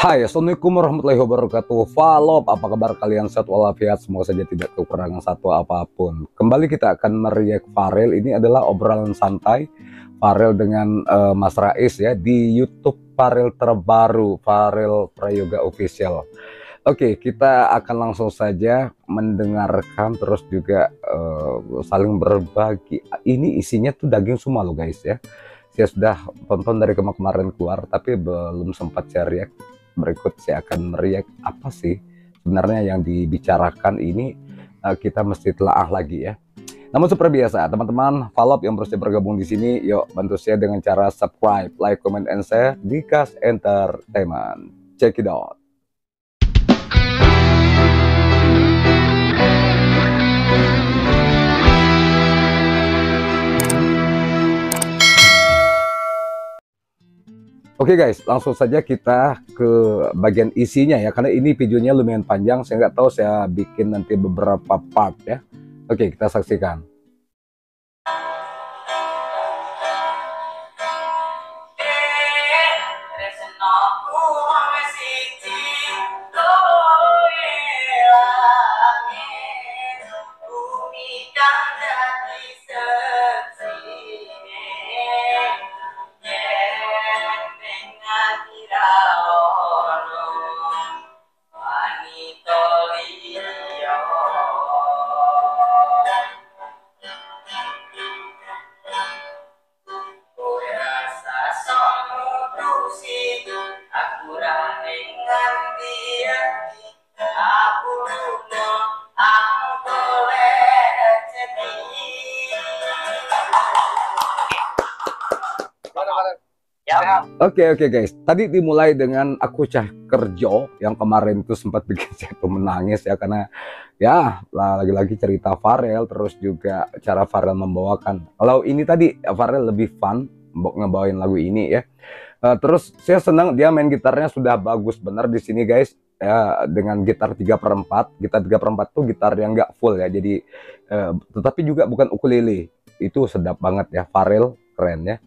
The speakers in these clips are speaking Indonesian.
Hai, Assalamualaikum warahmatullahi wabarakatuh. Valop, apa kabar kalian? Sehat walafiat, semoga saja tidak kekurangan satu apapun. Kembali kita akan mereact Farel. Ini adalah obrolan santai Farel dengan Mas Rais ya di YouTube Farel terbaru, Farel Prayoga Official. Oke, kita akan langsung saja mendengarkan terus juga saling berbagi. Ini isinya tuh daging semua loh guys ya. Saya sudah tonton dari kemarin keluar, tapi belum sempat saya react. Berikut saya akan mereact apa sih sebenarnya yang dibicarakan ini, kita mesti telaah lagi ya. Namun seperti biasa, teman-teman Valop yang berusaha bergabung di sini, yuk bantu saya dengan cara subscribe, like, comment, and share di Kas Entertainment. Check it out. Oke guys, langsung saja kita ke bagian isinya ya, karena ini videonya lumayan panjang, saya nggak tahu saya bikin nanti beberapa part ya. Oke, kita saksikan. Oke guys, tadi dimulai dengan aku Cah Kerjo yang kemarin itu sempat bikin saya tuh menangis ya, karena ya lagi-lagi cerita Farel, terus juga cara Farel membawakan. Kalau ini tadi Farel lebih fun ngebawain lagu ini ya. Terus saya senang dia main gitarnya sudah bagus benar di sini guys ya, dengan gitar 3/4. Gitar 3/4 tuh gitar yang nggak full ya, jadi tetapi juga bukan ukulele. Itu sedap banget ya, Farel keren ya.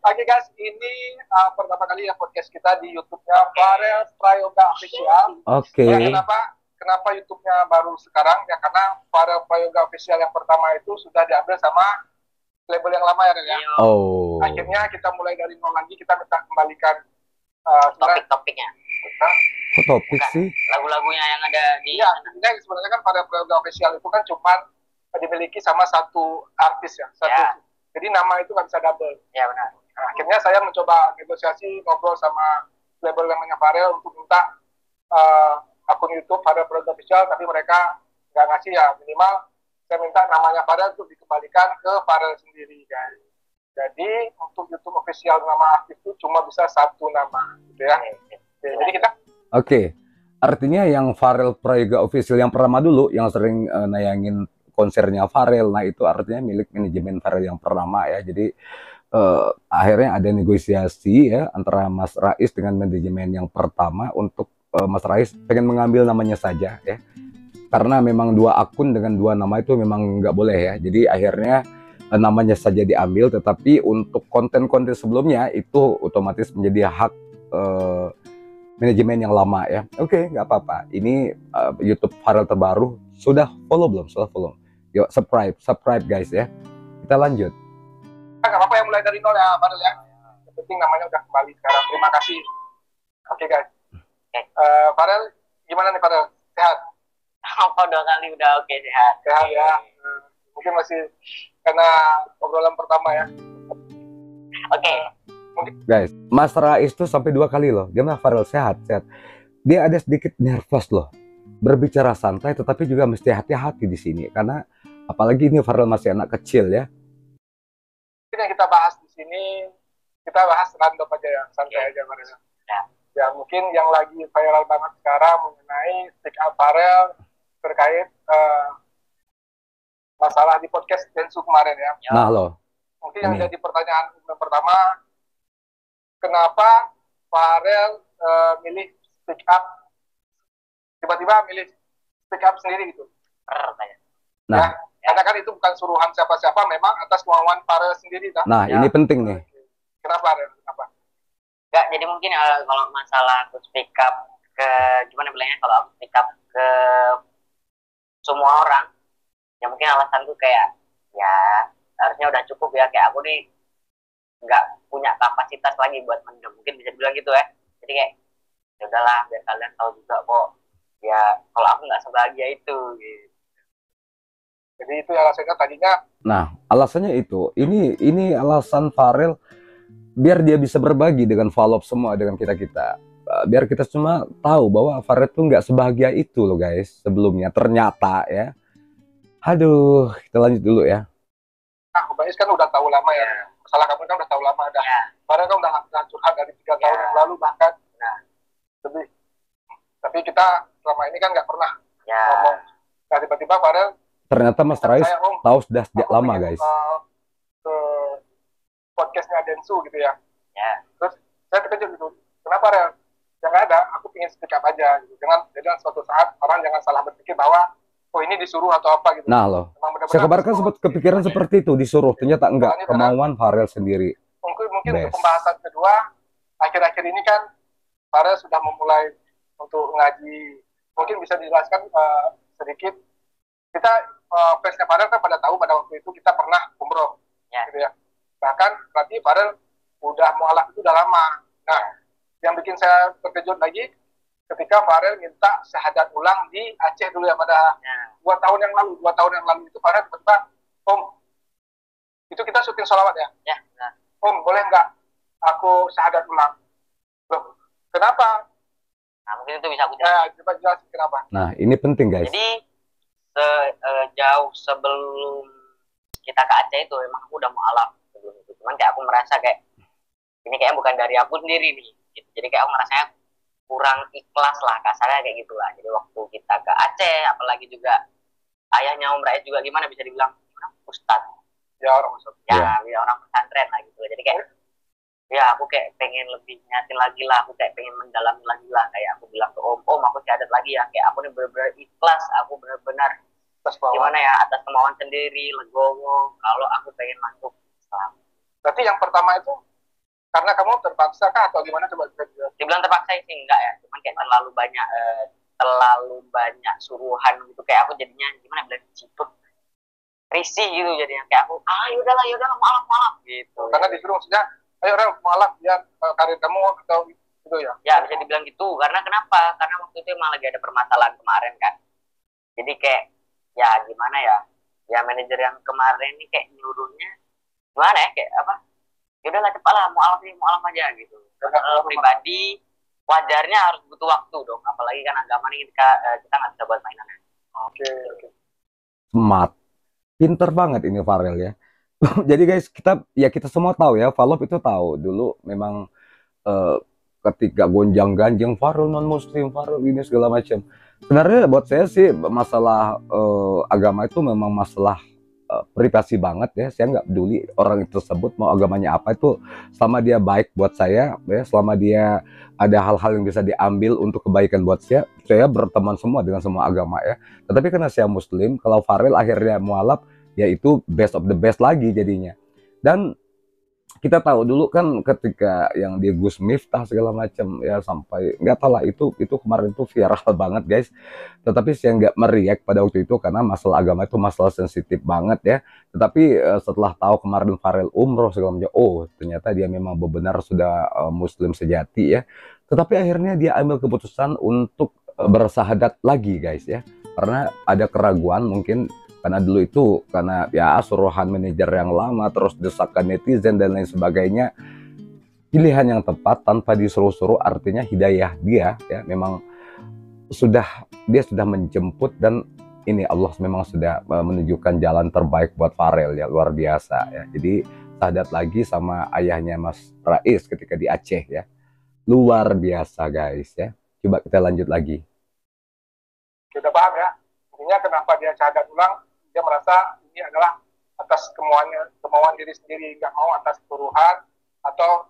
Oke guys, ini pertama kali ya podcast kita di YouTube-nya Farel Prayoga Official. Oke. Ya, kenapa YouTube-nya baru sekarang? Ya karena Farel Prayoga Official yang pertama itu sudah diambil sama label yang lama ya. Oh. Akhirnya kita mulai dari nol lagi, kita minta kembalikan topik-topiknya. Kok topik sih? Lagu-lagunya yang ada di. Ya, sebenarnya kan Farel Prayoga Official itu kan cuma dimiliki sama satu artis ya, satu. Jadi nama itu nggak bisa double. Ya benar. Nah, akhirnya saya mencoba negosiasi, ngobrol sama label namanya Farel untuk minta akun YouTube Farel Prayoga Official, tapi mereka nggak ngasih ya. Minimal saya minta namanya Farel untuk dikembalikan ke Farel sendiri guys. Jadi untuk YouTube Official nama artis itu cuma bisa satu nama, gitu ya. Jadi kita. Oke. Artinya yang Farel Prayoga Official yang pertama dulu, yang sering nayangin konsernya Farel, nah itu artinya milik manajemen Farel yang pertama ya. Jadi akhirnya ada negosiasi ya antara Mas Rais dengan manajemen yang pertama untuk Mas Rais pengen mengambil namanya saja ya, karena memang dua akun dengan dua nama itu memang nggak boleh ya. Jadi akhirnya namanya saja diambil, tetapi untuk konten-konten sebelumnya itu otomatis menjadi hak manajemen yang lama ya. Oke, nggak apa-apa. Ini YouTube Farel terbaru. Sudah follow belum? Sudah follow? Yuk subscribe guys ya. Kita lanjut. Nggak apa-apa yang mulai dari nol ya Farel ya. Yang penting namanya udah kembali sekarang. Terima kasih. Oke guys. Farel, gimana nih Farel? Sehat? Apa 2 kali udah oke, sehat. Sehat ya. Mungkin masih karena obrolan pertama ya. Oke. Guys, Mas Rais tuh sampai 2 kali loh. Gimana Farel? Sehat. Dia ada sedikit nervous loh. Berbicara santai, tetapi juga mesti hati-hati di sini karena apalagi ini Farel masih anak kecil ya. Yang kita bahas di sini, kita bahas random aja ya, santai aja Farel. Ya mungkin yang lagi viral banget sekarang mengenai stick up Farel terkait masalah di podcast Densu kemarin ya. Nah loh. Mungkin yang jadi pertanyaan pertama, kenapa Farel milih stick up, tiba-tiba milih stick up sendiri gitu? Nah, ya, karena kan itu bukan suruhan siapa-siapa, memang atas kemauan Farel sendiri kan? Nah, ya. Ini penting nih. Kenapa? jadi mungkin kalau masalah aku speak up ke gimana bilangnya, kalau aku speak up ke semua orang, ya mungkin alasanku kayak ya harusnya udah cukup ya, kayak aku nih nggak punya kapasitas lagi buat mendem, mungkin bisa bilang gitu ya. Jadi kayak ya udahlah, biar kalian tahu juga kok ya kalau aku nggak sebahagia itu gitu. Jadi itu alasannya tadinya. Nah, alasannya itu, ini alasan Farel biar dia bisa berbagi dengan Valop semua, dengan kita-kita. Biar kita semua tahu bahwa Farel tuh nggak sebahagia itu loh guys, sebelumnya. Ternyata ya. Aduh, kita lanjut dulu ya. Nah, Mbak Is kan udah tahu lama ya. Masalah kamu kan udah tahu lama dah. Padahal kan udah curhat dari 3 tahun yang lalu bahkan. Nah, lebih. Tapi kita selama ini kan nggak pernah ya. ngomong. Nah, tiba-tiba Farel Ternyata Mas Rais tahu sudah sejak lama guys. Ke podcastnya Densu gitu ya. Ya. Terus saya terkejut gitu. Kenapa Rel? Ya nggak ada. Aku pengen speak up aja. Gitu. Jangan suatu saat orang jangan salah berpikir bahwa oh ini disuruh atau apa gitu. Nah loh, saya kabarkan sempat kepikiran seperti itu, disuruh. Ternyata enggak, kemauan Farel sendiri. Mungkin untuk pembahasan kedua, akhir-akhir ini kan Farel sudah memulai untuk ngaji. Mungkin bisa dijelaskan sedikit. Kita fansnya Farel kan pada tahu pada waktu itu kita pernah umroh, gitu ya. Bahkan berarti Farel udah mualaf itu udah lama. Nah, yang bikin saya terkejut lagi ketika Farel minta syahadat ulang di Aceh dulu ya, pada 2 tahun yang lalu. 2 tahun yang lalu itu Farel tiba-tiba, Om, itu kita syuting sholawat ya? Ya. Nah. Om, boleh nggak aku syahadat ulang? Loh, kenapa? Nah, mungkin itu bisa aku jelasin. Coba jelasin kenapa. Nah, ini penting guys. Jadi jauh sebelum kita ke Aceh itu emang aku udah mualaf sebelum itu. Cuman kayak aku merasa kayak ini kayak bukan dari aku sendiri nih. Gitu. Jadi kayak aku merasanya kurang ikhlas lah, kasarnya kayak gitulah. Jadi waktu kita ke Aceh, apalagi juga ayahnya Om Rais juga gimana bisa dibilang ustadz. Ya orang ya orang pesantren lah gitu. Jadi kayak ya aku kayak pengen lebih nyatin lagi lah, aku kayak pengen mendalami lagi lah. Kayak aku bilang ke Om aku syahadat lagi ya. Kayak aku nih benar-benar ikhlas, aku benar-benar gimana ya, atas kemauan sendiri, legowo kalau aku pengen masuk Islam. Berarti yang pertama itu karena kamu terpaksa kah atau gimana, coba dibilang terpaksa sih enggak ya, cuman kayak terlalu banyak suruhan gitu, kayak aku jadinya gimana bilang ciput risih gitu, jadinya kayak aku yaudahlah maaf gitu. Karena disuruh maksudnya ayo Rel mualaf biar karir kamu atau gitu ya. Ya bisa dibilang gitu, karena kenapa? Karena waktu itu emang lagi ada permasalahan kemarin kan. Jadi kayak ya gimana ya, ya manajer yang kemarin ini kayak nyuruhnya gimana ya, kayak apa, yaudahlah cepatlah mualaf aja gitu. Pribadi wajarnya harus butuh waktu dong, apalagi kan agama ini kita nggak bisa buat mainan. Oke. Smart, pinter banget ini Farel ya. Jadi guys, kita semua tahu ya, Valop itu tahu dulu memang ketika gonjang-ganjing Farel non muslim, Farel ini segala macam. Sebenarnya buat saya sih masalah agama itu memang masalah privasi banget ya. Saya nggak peduli orang tersebut mau agamanya apa, itu selama dia baik buat saya ya, selama dia ada hal-hal yang bisa diambil untuk kebaikan buat saya berteman semua dengan semua agama ya. Tetapi karena saya muslim, kalau Farel akhirnya mualaf, yaitu best of the best lagi jadinya. Dan kita tahu dulu kan ketika yang di Gus Miftah segala macam ya, sampai nggak tahu lah, itu kemarin itu viral banget guys. Tetapi saya nggak meriak pada waktu itu karena masalah agama itu masalah sensitif banget ya. Tetapi setelah tahu kemarin Farel umroh segala macam, oh ternyata dia memang benar sudah muslim sejati ya. Tetapi akhirnya dia ambil keputusan untuk bersahadat lagi guys ya, karena ada keraguan mungkin. Karena dulu itu karena ya suruhan manajer yang lama, terus desakan netizen dan lain sebagainya. Pilihan yang tepat tanpa disuruh-suruh, artinya hidayah dia ya, memang dia sudah menjemput, dan ini Allah memang sudah menunjukkan jalan terbaik buat Farel ya, luar biasa ya. Jadi sahadat lagi sama ayahnya Mas Rais ketika di Aceh ya, luar biasa guys ya. Coba kita lanjut lagi. Kita paham ya, intinya kenapa dia syahadat ulang. Dia merasa ini adalah atas kemauan diri sendiri, nggak mau atas suruhan atau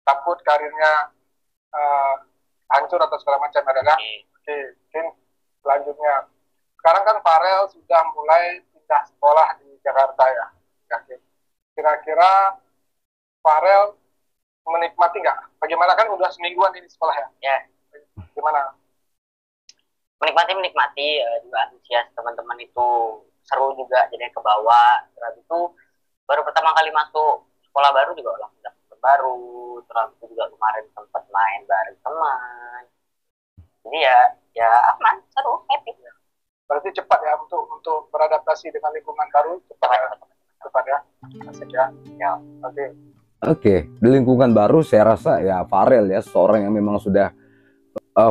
takut karirnya hancur atau segala macam adalah. Oke, mungkin selanjutnya. Sekarang kan Farel sudah mulai pindah sekolah di Jakarta ya. Kira-kira Farel menikmati nggak bagaimana, kan udah semingguan ini sekolah ya? Ya, Gimana? menikmati juga antusias teman-teman itu seru juga, jadi ke bawah. Terus itu baru pertama kali masuk sekolah baru juga langsung dapet baru, terus itu juga kemarin sempat main bareng teman. Jadi ya aman, seru, happy. Berarti cepat ya untuk beradaptasi dengan lingkungan baru, cepat ya. Asik ya. Ya. Oke. Oke, di lingkungan baru saya rasa ya Farel ya, seorang yang memang sudah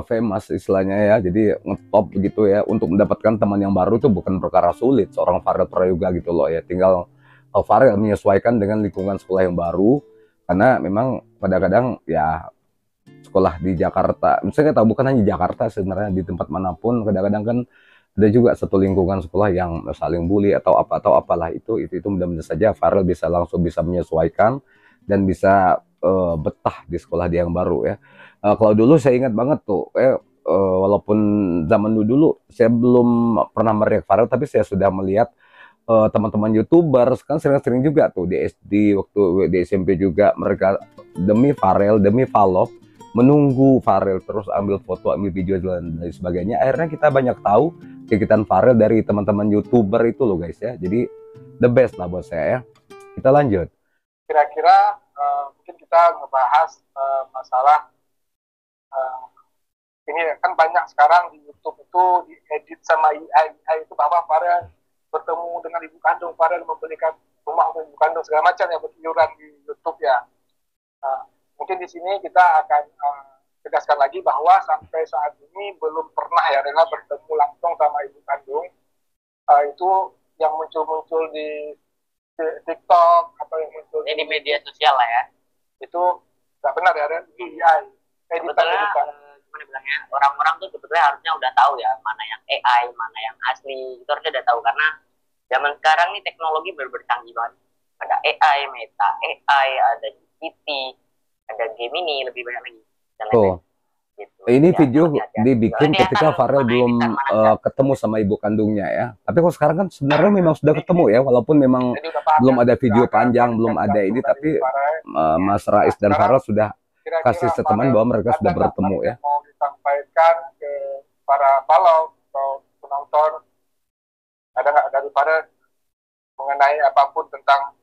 famous istilahnya ya, jadi ngetop gitu ya. Untuk mendapatkan teman yang baru itu bukan perkara sulit, seorang Farel Prayoga gitu loh ya. Tinggal Farel menyesuaikan dengan lingkungan sekolah yang baru, karena memang kadang-kadang ya sekolah di Jakarta, misalnya tahu bukan hanya Jakarta, sebenarnya di tempat manapun kadang-kadang kan ada juga satu lingkungan sekolah yang saling bully atau apalah, itu mudah-mudahan saja Farel bisa langsung bisa menyesuaikan dan bisa betah di sekolah dia yang baru ya. Kalau dulu saya ingat banget tuh, walaupun zaman dulu saya belum pernah melihat Farel, tapi saya sudah melihat teman-teman YouTuber kan sering-sering juga tuh di SD, waktu di SMP juga, mereka demi Farel, demi Valov, menunggu Farel terus ambil foto, ambil video dan lain sebagainya. Akhirnya kita banyak tahu kegiatan Farel dari teman-teman YouTuber itu loh guys ya. Jadi the best lah buat saya ya. Kita lanjut. Kira-kira mungkin kita ngebahas masalah ini kan banyak sekarang di YouTube itu diedit sama AI itu, bahwa Farel bertemu dengan ibu kandung, Farel membelikan rumah untuk ibu kandung, segala macam ya, berkeliuran di YouTube ya. Mungkin di sini kita akan tegaskan lagi bahwa sampai saat ini belum pernah ya Rela bertemu langsung sama ibu kandung. Itu yang muncul-muncul di TikTok atau yang muncul di media sosial lah ya. Itu nggak benar ya, Ren? AI. Sebetulnya gimana bilangnya, orang-orang tuh sebetulnya harusnya udah tahu ya mana yang AI, mana yang asli. Itu harusnya udah tahu, karena zaman sekarang nih teknologi bercanggih banget. Ada AI, Meta AI, ada GPT, ada Gemini, lebih banyak lagi. Dan lain-lain. Gitu. Ini ya, video dibikin jadi ketika Farel belum ketemu sama ibu kandungnya ya. Tapi kalau sekarang kan sebenarnya memang sudah ketemu ya, walaupun memang belum ada video panjang, belum ada ini, tapi Mas Rais dan Farel sudah kasih statement bahwa mereka sudah bertemu ya. Mau disampaikan ke para follow atau penonton, ada nggak dari Farel mengenai apapun tentang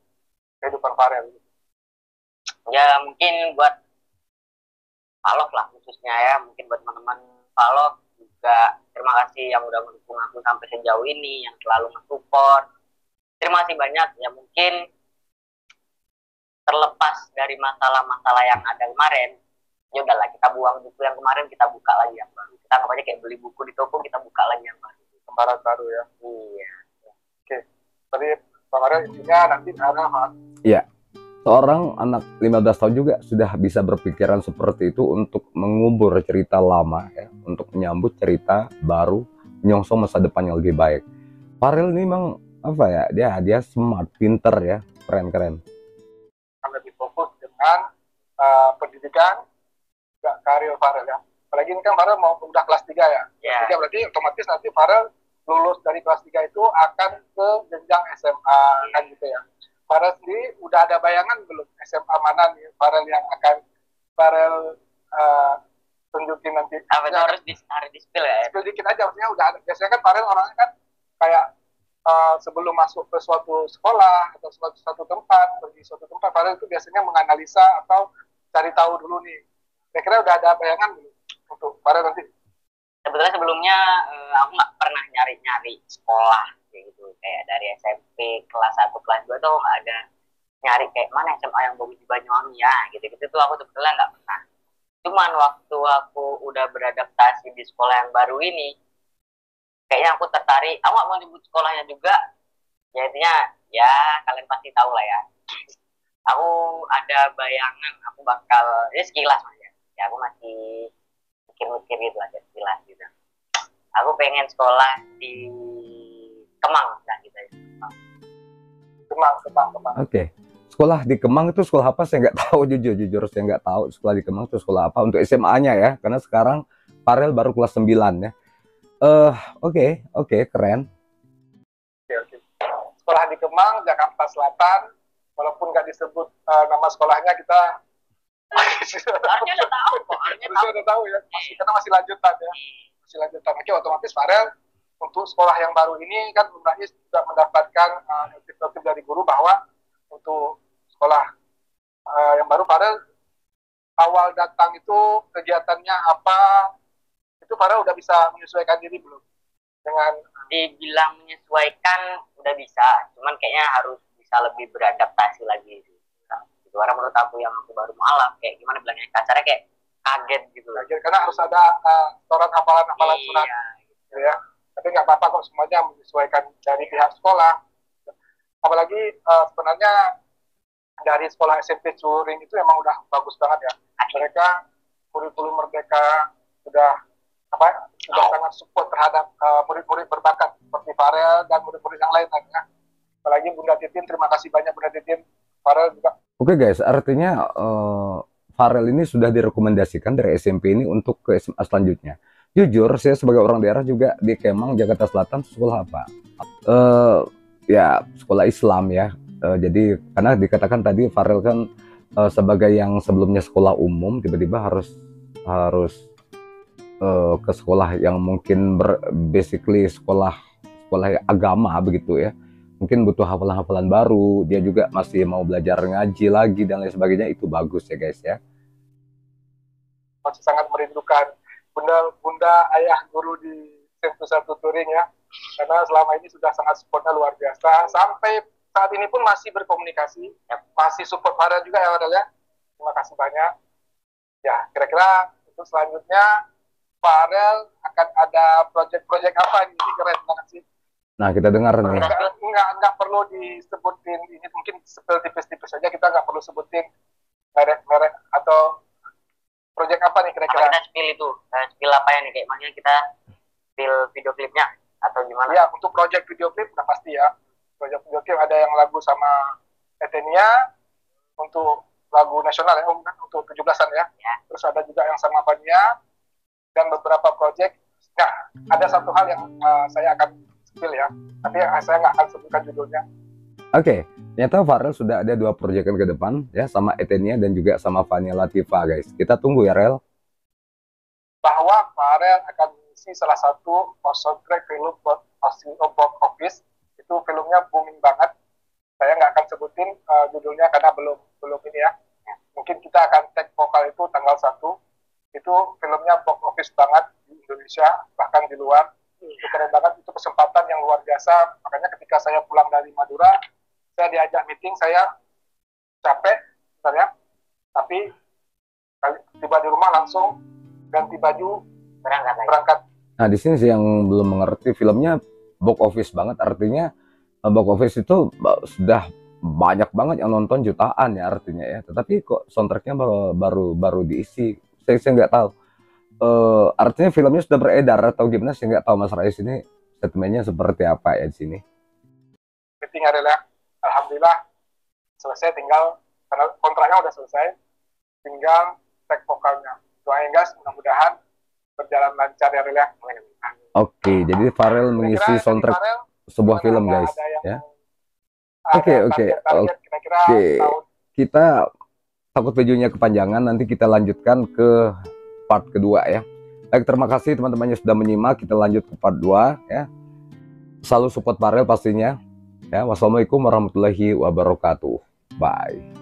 kehidupan Farel? Ya mungkin buat Valov lah khususnya ya, mungkin buat teman-teman Valov juga terima kasih yang udah mendukung aku sampai sejauh ini, yang selalu mensupport. Terima kasih banyak ya. Mungkin terlepas dari masalah-masalah yang ada kemarin, ya udahlah kita buang buku yang kemarin, kita buka lagi yang baru. Kita nggak aja kayak beli buku di toko, kita buka lagi yang baru. Lembaran baru ya. Iya. Oke. Tadi kemarin intinya nanti ada Iya. Seorang anak 15 tahun juga sudah bisa berpikiran seperti itu untuk mengubur cerita lama ya, untuk menyambut cerita baru, menyongsong masa depan yang lebih baik. Farel ini memang apa ya, dia smart, pinter ya, keren. Lebih fokus dengan pendidikan, juga karir Farel ya. Apalagi ini kan Farel mau udah kelas 3 ya. Yeah. Kelas 3 berarti otomatis nanti Farel lulus dari kelas 3 itu akan ke jenjang SMA kan gitu ya. Farel sendiri udah ada bayangan belum SMA mana nih Farel yang akan Farel tunjukin nanti? Apa itu harus di spill ya? Spill dikit aja, maksudnya udah ada. Biasanya kan Farel orangnya kan kayak sebelum masuk ke suatu sekolah atau suatu tempat, pergi suatu tempat, Farel itu biasanya menganalisa atau cari tahu dulu nih. Kira-kira udah ada bayangan belum untuk Farel nanti? Sebetulnya sebelumnya aku nggak pernah nyari-nyari sekolah gitu, kayak dari SMP kelas 1 kelas 2 tuh nggak ada nyari kayak mana SMA yang bagus di Banyuwangi ya gitu tuh aku sebetulnya nggak pernah. Cuman waktu aku udah beradaptasi di sekolah yang baru ini, kayaknya aku tertarik. Aku nggak mau nyebut sekolahnya juga ya, intinya ya kalian pasti tahu lah ya. Aku ada bayangan aku bakal sekilas aja ya, aku masih mikir-mikir gitu aja sekilas gitu. Aku pengen sekolah di Kemang, nah gitu ya. Kemang. Oke. Sekolah di Kemang itu sekolah apa? Saya nggak tahu, jujur saya nggak tahu sekolah di Kemang itu sekolah apa untuk SMA-nya ya, karena sekarang Farel baru kelas 9 ya. Oke, keren. Oke. Sekolah di Kemang, Jakarta Selatan, walaupun nggak disebut nama sekolahnya, kita Harusnya udah tahu kok, harusnya tahu. Harusnya udah tahu ya, karena masih lanjutan ya. Masih lanjutan. Oke, otomatis Farel untuk sekolah yang baru ini kan Bung Rais juga mendapatkan notif dari guru bahwa untuk sekolah yang baru Farel awal datang itu kegiatannya apa, itu Farel udah bisa menyesuaikan diri belum dengan Dibilang menyesuaikan udah bisa, cuman kayaknya harus bisa lebih beradaptasi lagi sih. Nah, itu karena menurut aku yang aku baru mualaf, kayak gimana bilangnya, kasarnya kayak kaget gitu loh. karena harus ada setoran hafalan-hafalan surat gitu ya. Tapi nggak apa-apa kok, semuanya menyesuaikan dari pihak sekolah. Apalagi sebenarnya dari sekolah SMP Curing itu emang udah bagus banget ya. Mereka kurikulum Merdeka sudah sangat support terhadap murid-murid berbakat seperti Farel dan murid-murid yang lain ya. Apalagi Bunda Titin, terima kasih banyak Bunda Titin. Farel juga. Oke guys, artinya Farel ini sudah direkomendasikan dari SMP ini untuk ke SMA selanjutnya. Jujur, saya sebagai orang daerah juga di Kemang, Jakarta Selatan, sekolah apa? Ya, sekolah Islam ya. Jadi, karena dikatakan tadi Farel kan sebagai yang sebelumnya sekolah umum, tiba-tiba harus ke sekolah yang mungkin basically sekolah agama begitu ya. Mungkin butuh hafalan-hafalan baru, dia juga masih mau belajar ngaji lagi dan lain sebagainya, itu bagus ya guys ya. Masih sangat merindukan bunda ayah guru di Sentosa Tutoring ya, karena selama ini sudah sangat supportnya luar biasa, sampai saat ini pun masih berkomunikasi, masih support Farel juga ya Farel ya. Terima kasih banyak ya. Kira-kira untuk selanjutnya Farel akan ada proyek-proyek apa ini, keren banget sih. Nah, kita dengar nih. Nggak perlu disebutin, ini mungkin sepil tipis-tipis saja, kita nggak perlu sebutin merek atau proyek apa nih kira-kira. Kita spill apa ya nih, kayak makanya kita spill video klipnya atau gimana? Ya, untuk proyek video klip udah pasti ya. Proyek video klip ada yang lagu sama Etenia untuk lagu nasional ya, untuk 17-an ya. Terus ada juga yang sama Fania dan beberapa proyek. Nah, ada satu hal yang saya akan spill ya, tapi saya nggak akan sebutkan judulnya. Oke, ternyata Farel sudah ada 2 proyekan ke depan ya, sama Etenia dan juga sama Fania Latifa guys. Kita tunggu ya Rel. Bahwa Farel akan mengisi salah satu soundtrack film box office. Itu filmnya booming banget. Saya nggak akan sebutin judulnya karena belum ini ya. Mungkin kita akan tag vokal itu tanggal 1. Itu filmnya box office banget di Indonesia, bahkan di luar. Itu keren banget, itu kesempatan yang luar biasa. Makanya ketika saya pulang dari Madura, saya diajak meeting, saya capek sebenarnya, tapi tiba di rumah langsung ganti baju, berangkat. Nah, di sini sih yang belum mengerti, filmnya box office banget, artinya box office itu sudah banyak banget yang nonton, jutaan ya artinya ya. Tetapi kok soundtracknya baru diisi, saya nggak tahu. Artinya filmnya sudah beredar atau gimana, saya nggak tahu. Mas Rais ini statementnya seperti apa ya di sini? Meeting adalah alhamdulillah selesai, tinggal karena kontraknya udah selesai, tinggal tag vokalnya. Doain guys, mudah-mudahan berjalan lancar ya Rel ya. Oke, jadi Farel mengisi soundtrack sebuah film guys ya. Oke. Kita takut videonya kepanjangan, nanti kita lanjutkan ke part kedua ya. Baik, terima kasih teman-teman yang sudah menyimak. Kita lanjut ke part 2 ya. Selalu support Farel pastinya ya. Wassalamualaikum warahmatullahi wabarakatuh. Bye.